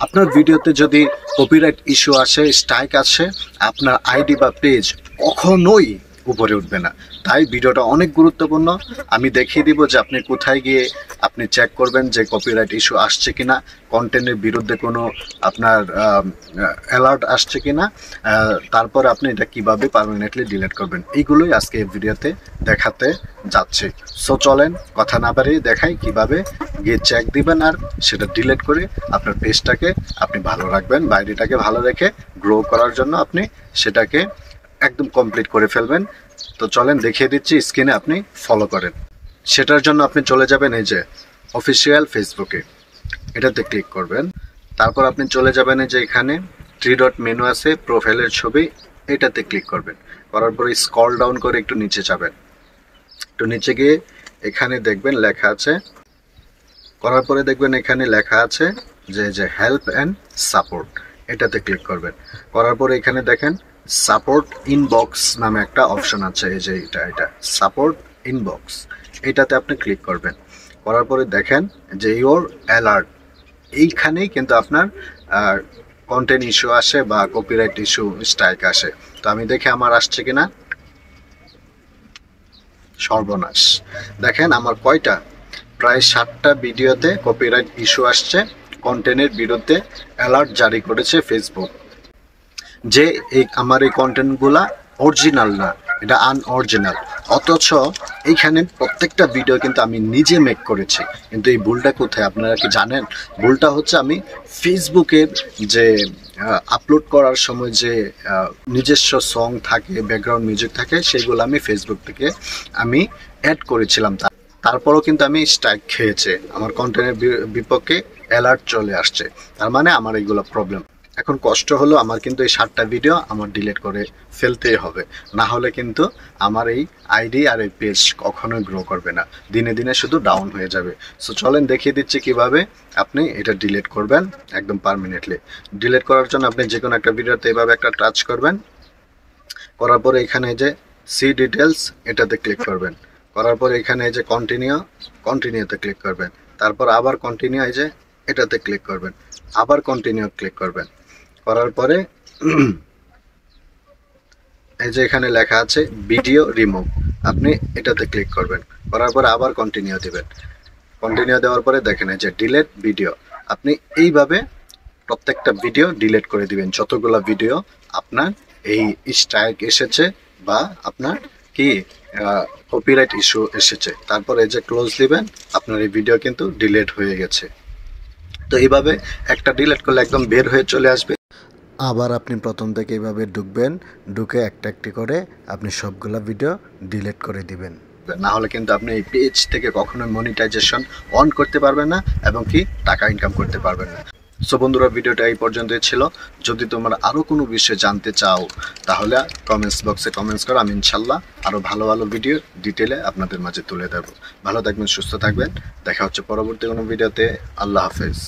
আপনার ভিডিওতে যদি কপিরাইট ইস্যু আসে, স্ট্রাইক আসে, আপনার আইডি বা পেজ কখনোই উপরে উঠবে না। তাই ভিডিওটা অনেক গুরুত্বপূর্ণ। আমি দেখিয়ে দিব যে আপনি কোথায় গিয়ে আপনি চেক করবেন যে কপিরাইট ইস্যু আসছে কিনা, কন্টেন্টের বিরুদ্ধে কোনো আপনার অ্যালার্ট আসছে কিনা, তারপর আপনি এটা কিভাবে পার্মানেন্টলি ডিলিট করবেন, এইগুলোই আজকে এই ভিডিওতে দেখাতে যাচ্ছি। সো চলেন কথা না বাড়িয়ে দেখাই কিভাবে গিয়ে চেক দিবেন আর সেটা ডিলিট করে আপনার পেজটাকে আপনি ভালো রাখবেন, বাইরেটাকে ভালো রেখে গ্রো করার জন্য আপনি সেটাকে একদম কমপ্লিট করে ফেলবেন। তো চলেন দেখিয়ে দিচ্ছি, স্ক্রিনে আপনি ফলো করেন। সেটার জন্য আপনি চলে যাবেন এই যে অফিসিয়াল ফেসবুকে, এটাতে ক্লিক করবেন। তারপর আপনি চলে যাবেন এই যে এখানে 3 ডট মেনু আছে, প্রোফাইলের ছবি, এটাতে ক্লিক করবেন। করার পরে স্ক্রল ডাউন করে একটু নিচে যাবেন। একটু নিচে গিয়ে এখানে দেখবেন লেখা আছে, করার পরে দেখবেন এখানে লেখা আছে যে হেল্প অ্যান্ড সাপোর্ট, এটাতে ক্লিক করবেন। করার পরে এখানে দেখেন সাপোর্ট ইনবক্স নামে একটা অপশন আছে, এই যে এটা সাপোর্ট ইনবক্স, এটাতে আপনি ক্লিক করবেন। করার পরে দেখেন যে ইওর অ্যালার্ট, এইখানেই কিন্তু আপনার কন্টেন্ট ইস্যু আসে বা কপিরাইট ইস্যু স্ট্রাইক আসে। তো আমি দেখি আমার আসছে কিনা। সর্বনাশ, দেখেন আমার কয়টা, প্রায় 7টা ভিডিওতে কপিরাইট ইস্যু আসছে, কন্টেন্টের বিরুদ্ধে অ্যালার্ট জারি করেছে ফেসবুক যে আমার এই কন্টেন্টগুলা অরিজিনাল না, এটা আনঅরিজিনাল। অথচ এইখানে প্রত্যেকটা ভিডিও কিন্তু আমি নিজে মেক করেছি। কিন্তু এই ভুলটা কোথায় আপনারা কি জানেন? ভুলটা হচ্ছে আমি ফেসবুকের যে আপলোড করার সময় যে নিজস্ব সং থাকে, ব্যাকগ্রাউন্ড মিউজিক থাকে, সেগুলো আমি ফেসবুক থেকে আমি অ্যাড করেছিলাম। তারপরও কিন্তু আমি স্ট্রাইক খেয়েছে, আমার কন্টেন্টের বিপক্ষে অ্যালার্ট চলে আসছে। তার মানে আমার এইগুলো প্রবলেম। এখন কষ্ট হলো, আমার কিন্তু এই 7টা ভিডিও আমার ডিলিট করে ফেলতেই হবে, না হলে কিন্তু আমার এই আইডি আর এই পেজ কখনোই গ্রো করবে না, দিনে দিনে শুধু ডাউন হয়ে যাবে। সো চলেন দেখিয়ে দিচ্ছি কিভাবে আপনি এটা ডিলিট করবেন একদম পার্মানেন্টলি। ডিলিট করার জন্য আপনি যে কোনো একটা ভিডিওতে এভাবে একটা টাচ করবেন। করার পরে এখানে যে সি ডিটেলস, এটাতে ক্লিক করবেন। করার পরে এখানে এই যে কন্টিনিউতে ক্লিক করবেন। তারপর আবার কন্টিনিউ, এই যে এটাতে ক্লিক করবেন, আবার কন্টিনিউ ক্লিক করবেন। করার পরে এই যে এখানে লেখা আছে ভিডিও রিমুভ, আপনি এটাতে ক্লিক করবেন। করার পরে আবার কন্টিনিউ দিবেন। কন্টিনিউ দেওয়ার পরে দেখেন এই যে ডিলিট ভিডিও, আপনি এইভাবে প্রত্যেকটা ভিডিও ডিলিট করে দিবেন যতগুলো ভিডিও আপনার এই স্ট্রাইক এসেছে বা আপনার কি কপিরাইট ইস্যু এসেছে। তারপর এই যে ক্লোজ দিবেন, আপনার এই ভিডিও কিন্তু ডিলিট হয়ে গেছে। তো এইভাবে একটা ডিলিট করলে একদম বের হয়ে চলে আসবে। আবার আপনি প্রথম থেকে এইভাবে ঢুকবেন, ঢুকে একটা একটি করে আপনি সবগুলা ভিডিও ডিলিট করে দিবেন। না হলে কিন্তু আপনি এই পেজ থেকে কখনোই মনিটাইজেশন অন করতে পারবেন না এবং কি টাকা ইনকাম করতে পারবেন না। সো বন্ধুরা, ভিডিওটা এই পর্যন্তই ছিল। যদি তোমরা আরও কোনো বিষয়ে জানতে চাও তাহলে কমেন্টস বক্সে কমেন্টস করো, আমি ইনশাল্লাহ আরও ভালো ভালো ভিডিও ডিটেলে আপনাদের মাঝে তুলে দেবো। ভালো থাকবেন, সুস্থ থাকবেন, দেখা হচ্ছে পরবর্তী কোনো ভিডিওতে। আল্লাহ হাফেজ।